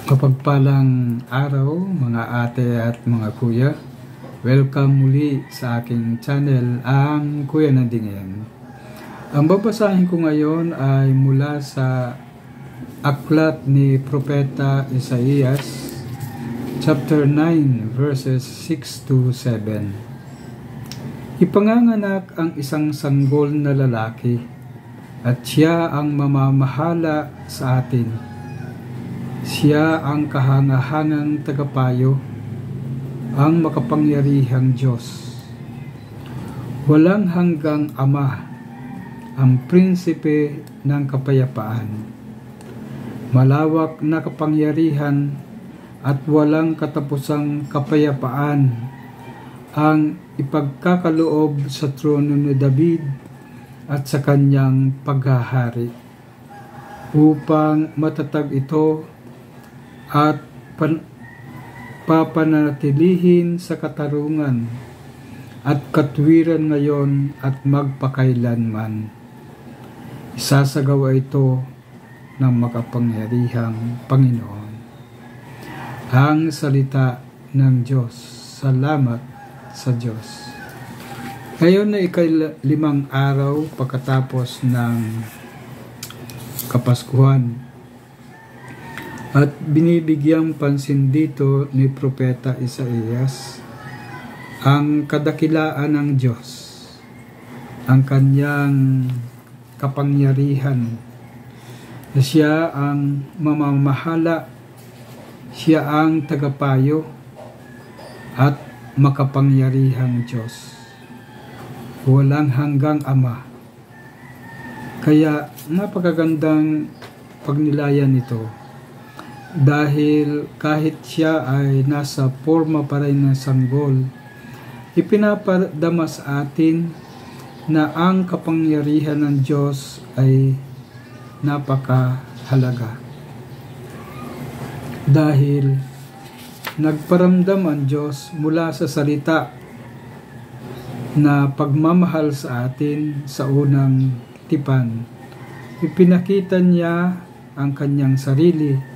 Mapagpalang araw mga ate at mga kuya. Welcome muli sa aking channel, ang Kuya Nandingin. Ang babasahin ko ngayon ay mula sa aklat ni Propeta Isaías, chapter 9, verses 6 to 7. Ipanganganak ang isang sanggol na lalaki, at siya ang mamamahala sa atin. Siya ang kahangahangang tagapayo, ang makapangyarihang Diyos. Walang hanggang Ama, ang prinsipe ng kapayapaan. Malawak na kapangyarihan at walang katapusang kapayapaan ang ipagkakaloob sa trono ni David at sa kanyang paghahari, upang matatag ito at papanatilihin sa katarungan at katwiran ngayon at magpakailanman. Isasagawa ito ng makapangyarihang Panginoon. Ang salita ng Diyos. Salamat sa Diyos. Ngayon na ika-5 araw pagkatapos ng Kapaskuhan, at binibigyang pansin dito ni Propeta Isaías ang kadakilaan ng Diyos, ang kanyang kapangyarihan, na siya ang mamamahala, siya ang tagapayo at makapangyarihang Diyos. Walang hanggang Ama. Kaya napakagandang pagnilayan nito. Dahil kahit siya ay nasa forma pa rin ng sanggol, ipinapadama sa atin na ang kapangyarihan ng Diyos ay napakahalaga. Dahil nagparamdam ang Diyos mula sa salita na pagmamahal sa atin sa unang tipan. Ipinakita niya ang kanyang sarili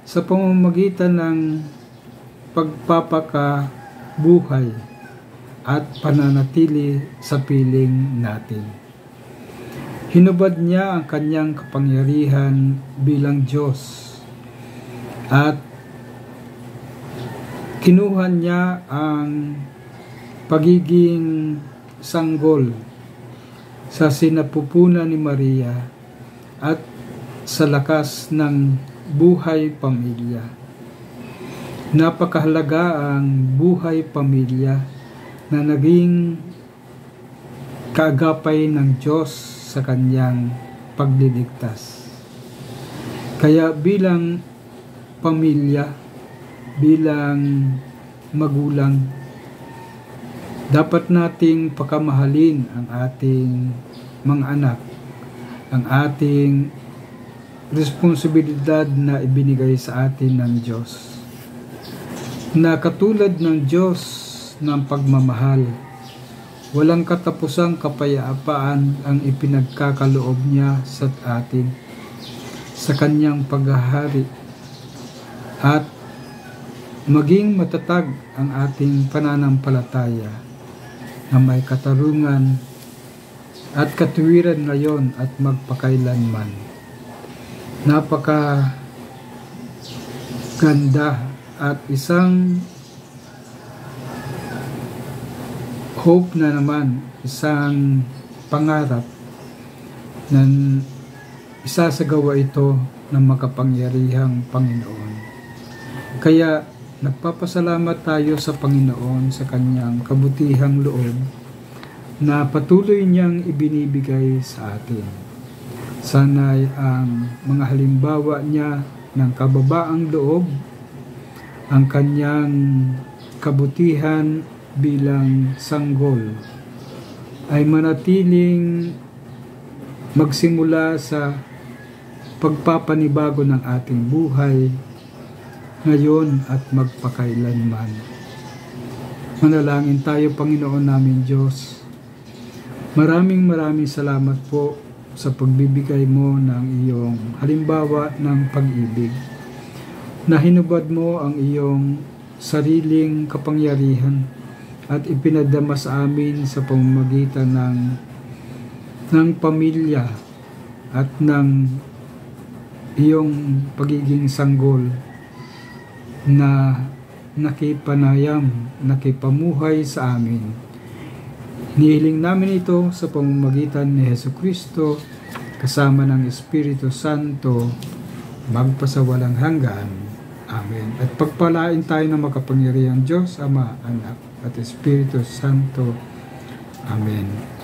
sa pamamagitan ng pagpapakabuhay at pananatili sa piling natin. Hinubad niya ang kanyang kapangyarihan bilang Diyos at kinuha niya ang pagiging sanggol sa sinapupunan ni Maria at sa lakas ng buhay pamilya. Napakahalaga ang buhay pamilya na naging kaagapay ng Diyos sa kanyang pagliligtas. Kaya bilang pamilya, bilang magulang, dapat nating pakamahalin ang ating mga anak, ang ating responsibilidad na ibinigay sa atin ng Diyos. Na katulad ng Diyos ng pagmamahal, walang katapusang kapayapaan ang ipinagkakaloob niya sa atin sa kanyang paghahari, at maging matatag ang ating pananampalataya na may katarungan at katwiran ngayon at magpakailanman. Napaka ganda at isang hope na naman, isang pangarap na isasagawa ito ng makapangyarihang Panginoon. Kaya nagpapasalamat tayo sa Panginoon sa kanyang kabutihang loob na patuloy niyang ibinibigay sa atin. Sana'y ang mga halimbawa niya ng kababaang loob, ang kanyang kabutihan bilang sanggol, ay manatiling magsimula sa pagpapanibago ng ating buhay ngayon at magpakailanman. Manalangin tayo. Panginoon namin Diyos, maraming salamat po sa pagbibigay mo ng iyong halimbawa ng pag-ibig na hinubad mo ang iyong sariling kapangyarihan at ipinadama sa amin sa pamamagitan ng pamilya at ng iyong pagiging sanggol na nakipanayam, nakipamuhay sa amin. Hinihiling namin ito sa pamamagitan ni Jesucristo kasama ng Espiritu Santo magpasawalang hanggan. Amen. At pagpalain tayo ng makapangyarihang Diyos, Ama, Anak, at Espiritu Santo. Amen.